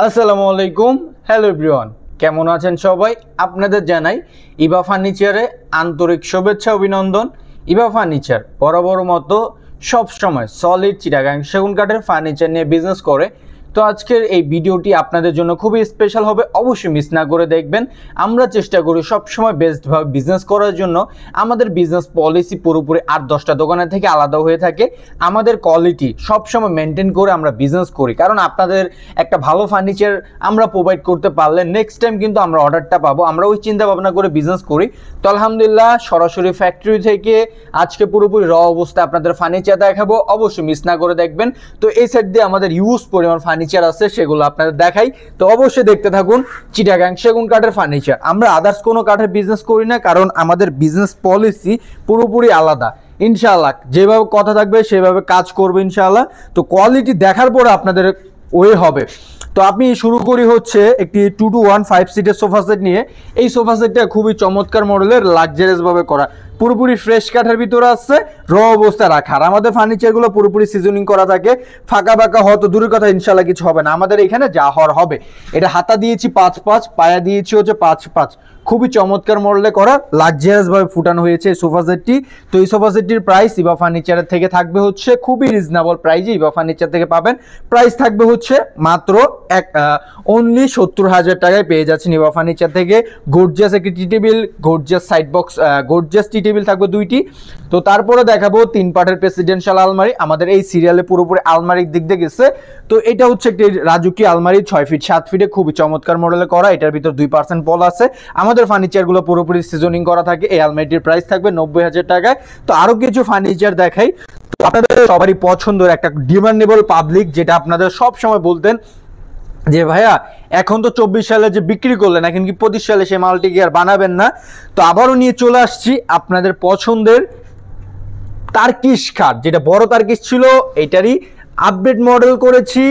আসসালামু আলাইকুম। Hello everyone, কেমন আছেন সবাই? আপনাদের জানাই ইভা ফার্নিচারে আন্তরিক শুভেচ্ছা অভিনন্দন। ইভা ফার্নিচার বরাবর মতো সবসময় সলিড চিটাগাং সেগুন কাঠের ফার্নিচার নিয়ে বিজনেস করে। তো আজকের এই ভিডিওটি আপনাদের জন্য খুবই স্পেশাল হবে, অবশ্যই মিস না করে দেখবেন। আমরা চেষ্টা করি সবসময় বেস্টভাবে বিজনেস করার জন্য। আমাদের বিজনেস পলিসি পুরোপুরি 8-10টা দোকানের থেকে আলাদা হয়ে থাকে। আমাদের কোয়ালিটি সবসময় মেনটেন করে আমরা বিজনেস করি, কারণ আপনাদের একটা ভালো ফার্নিচার আমরা প্রোভাইড করতে পারলে নেক্সট টাইম কিন্তু আমরা অর্ডারটা পাবো। আমরা ওই চিন্তা ভাবনা করে বিজনেস করি। তো আলহামদুলিল্লাহ সরাসরি ফ্যাক্টরি থেকে আজকে পুরোপুরি র অবস্থায় আপনাদের ফার্নিচার দেখাবো, অবশ্যই মিস না করে দেখবেন। তো এই সাইড দিয়ে আমাদের ইউজ পরিমাণ ফার্নিচার আছে, সেগুলো আপনাদের দেখাই। তো অবশ্যই দেখতে থাকুন চিটাগাং সেগুন কাঠের ফার্নিচার। আমরা আদার্স কোনো কাঠের বিজনেস করি না, কারণ আমাদের বিজনেস পলিসি পুরোপুরি আলাদা। ইনশাআল্লাহ যেভাবে কথা থাকবে সেভাবে কাজ করবে ইনশাআল্লাহ। তো কোয়ালিটি দেখার পরে আপনাদের ওয়ে হবে। তো আমি শুরু করি হচ্ছে একটি 2-to-1 5 সিটের সোফা সেট নিয়ে। এই সোফা সেটটা খুবই চমৎকার মডেলের, লাক্সারিয়াস ভাবে করা, পুরোপুরি ফ্রেশ কাঠের ভিতরে আছে, র অবস্থা রাখা। আর আমাদের ফার্নিচারগুলো পুরোপুরি সিজনিং করা থাকে, ফাঁকা ফাঁকা হয়তো দূরের কথা ইনশাল্লাহ কিছু হবে না। আমাদের এখানে যা হওয়ার হবে। এটা হাতা দিয়েছি 5-5, পায়া দিয়েছি হচ্ছে 5-5। খুবই চমৎকার মডেলে করা, লাক্সারিয়াস ভাবে ফুটানো হয়েছে এই সোফা সেটটি। তো এই সোফা সেটটির প্রাইস ইভা ফার্নিচারের থেকে থাকবে হচ্ছে খুবই রিজনেবল প্রাইসে ইভা ফার্নিচার থেকে পাবেন। প্রাইস থাকবে হচ্ছে মাত্র অনলি 70,000 টাকায় পেয়ে যাচ্ছেন ইভা ফার্নিচার থেকে। গর্জিয়াস একটি টি table, gorgeous side box, gorgeous টি টেবিল থাকবে 2টি। তো তারপরে দেখাবো 3 পার্টের প্রেসিডেন্সিয়াল আলমারি। আমাদের এই সিরিয়ালে পুরোপুরি আলমারির দিক দিয়ে গেছে। তো এটা হচ্ছে একটি রাজুকি আলমারি, 6 ফিট 7 ফিটে, খুবই চমৎকার মডেলে করা। এটার ভিতর 2% পল আছে। আমাদের ফার্নিচারগুলো পুরোপুরি সিজনিং করা থাকে। এই আলমারিটির প্রাইস থাকবে 90,000 টাকায়। তো আরো কিছু ফার্নিচার দেখাই। তো আপনাদের সবারই পছন্দের একটা ডিমান্ডেবল পাবলিক, যেটা আপনাদের সব সময় বলতেন যে ভাইয়া এখন তো 24 সালে যে বিক্রি করলেন, এখন কি 25 সালে সেই মালটি কি আর বানাবেন না? তো আবারও নিয়ে চলে আসছি আপনাদের পছন্দের তার্কিশ খাট, যেটা বড় তার্কিশ ছিল এটারই আপডেট মডেল করেছি।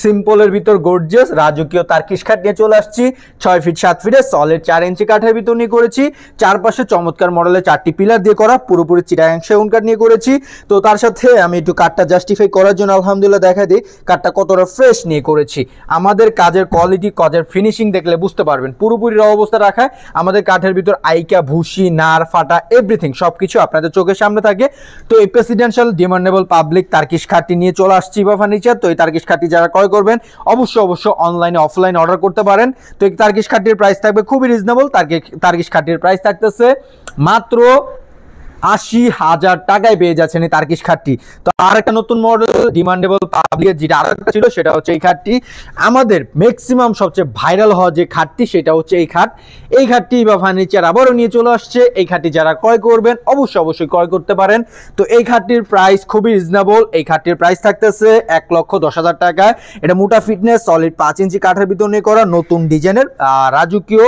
সিম্পলের ভিতর গর্জিয়াস রাজকীয় তার্কিশ খাট নিয়ে চলে আসছি। 6 ফিট 7 ফিটে সলিড 4 ইঞ্চি কাঠের ভিতর নিয়ে করেছি। চারপাশে চমৎকার মডেলে 4টি পিলার দিয়ে করা, পুরোপুরি চিটাগাং সেগুন কাঠ নিয়ে করেছি। তো তার সাথে আমি একটু কাঠটা জাস্টিফাই করার জন্য আলহামদুলিল্লাহ দেখা দিই কাঠটা কতটা ফ্রেশ নিয়ে করেছি। আমাদের কাজের কোয়ালিটি, কাজের ফিনিশিং দেখলে বুঝতে পারবেন পুরোপুরি র অবস্থা রাখায়। আমাদের কাঠের ভিতর আইকা, ভুসি, নার, ফাটা এভরিথিং সবকিছু আপনাদের চোখের সামনে থাকে। তো এই প্রেসিডেন্সিয়াল ডিমান্ডেবল পাবলিক তার্কিশ খাটটি নিয়ে চলে আসছি ইভা ফার্নিচার। তো এই তার্কিশ খাটটি যারা ক্রয় করবেন অবশ্যই অনলাইনে অফলাইনে অর্ডার করতে পারেন। তো এই তার্কিশ খাটটির প্রাইস থাকবে খুবই রিজনেবল। তার্কিশ খাটটির প্রাইস থাকতেছে মাত্র 80,000 টাকায় পেয়ে যাচ্ছেন এই তার্কিশ খাটটি। তো আর একটা নতুন মডেল ডিমান্ডেবল পাবলিক যেটা আরেকটা ছিল, সেটা হচ্ছে এই খাটটি। আমাদের ম্যাক্সিমাম সবচেয়ে ভাইরাল হওয়া যে খাটটি, সেটা হচ্ছে এই খাট। এই খাটটি বা ফার্নিচার আবারও নিয়ে চলে আসছে। এই খাটটি যারা ক্রয় করবেন অবশ্যই ক্রয় করতে পারেন। তো এই খাটটির প্রাইস খুবই রিজনেবল। এই খাটটির প্রাইস থাকতেছে 1,10,000 টাকায়। এটা মোটা ফিটনেস, সলিড 5 ইঞ্চি কাঠের ভিতর নিয়ে করা, নতুন ডিজাইনের রাজকীয়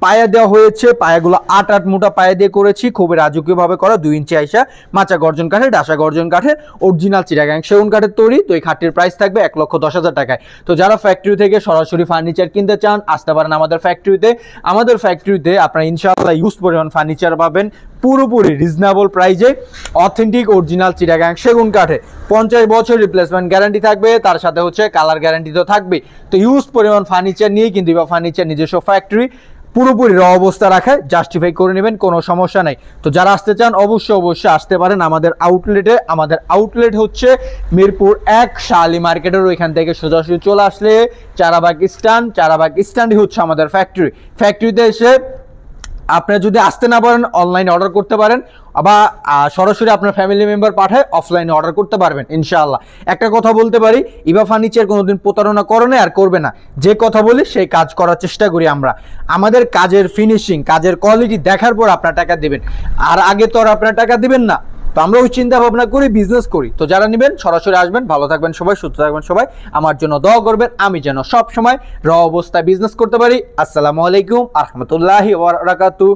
পায়া দেওয়া হয়েছে। পায়াগুলো 8 মোটা পায়া দিয়ে করেছি, খুবই রাজকীয় ভাবে করা। 2 ইঞ্চি আইসা মাচা গর্জন কাঠের, ডাসা গর্জন কাঠের, অরিজিনাল চিটাগাং সেগুন কাঠের তৈরি। তো এই খাটটির প্রাইস থাকবে 1,10,000 টাকায়। তো যারা ফ্যাক্টরি থেকে সরাসরি ফার্নিচার কিনতে চান আসতে পারেন আমাদের ফ্যাক্টরিতে। আমাদের ফ্যাক্টরিতে আপনারা ইনশাআল্লাহ ইউজ পরিমাণ ফার্নিচার পাবেন পুরোপুরি রিজনেবল প্রাইজে, অথেন্টিক অরিজিনাল চিটাগাং সেগুন কাঠে। 50 বছর রিপ্লেসমেন্ট গ্যারান্টি থাকবে, তার সাথে হচ্ছে কালার গ্যারান্টি তো থাকবে। তো ইউজ পরিমাণ ফার্নিচার নিয়ে কিন্তু ইভা ফার্নিচার নিজস্ব ফ্যাক্টরি, পুরোপুরি র অবস্থা রাখায়, জাস্টিফাই করে নেবেন, কোনো সমস্যা নাই। তো যারা আসতে চান অবশ্যই আসতে পারেন আমাদের আউটলেটে। আমাদের আউটলেট হচ্ছে মিরপুর 1 শালি মার্কেটের ওইখান থেকে সোজাসুজি চলে আসলে চারাবাগ স্ট্যান্ডই হচ্ছে আমাদের ফ্যাক্টরিতে এসে আপনারা যদি আসতে না পারেন অনলাইনে অর্ডার করতে পারেন, আবার সরাসরি আপনার ফ্যামিলি মেম্বার পাঠায় অফলাইনে অর্ডার করতে পারবেন ইনশাআল্লাহ। একটা কথা বলতে পারি, ইভা ফার্নিচার কোনোদিন প্রতারণা করে না আর করবে না। যে কথা বলি সেই কাজ করার চেষ্টা করি আমরা। আমাদের কাজের ফিনিশিং, কাজের কোয়ালিটি দেখার পর আপনার টাকা দিবেন, আর আগে তো আর আপনার টাকা দিবেন না। তো আমরা ওই চিন্তা ভাবনা করি বিজনেস করি। তো যারা নেবেন সরাসরি আসবেন। ভালো থাকবেন সবাই, সুস্থ থাকবেন সবাই, আমার জন্য দোয়া করবেন আমি যেন সব সময় র অবস্থায় বিজনেস করতে পারি। আসসালামু আলাইকুম আ রহমতুল্লাহি ওয়া বারাকাতুহু।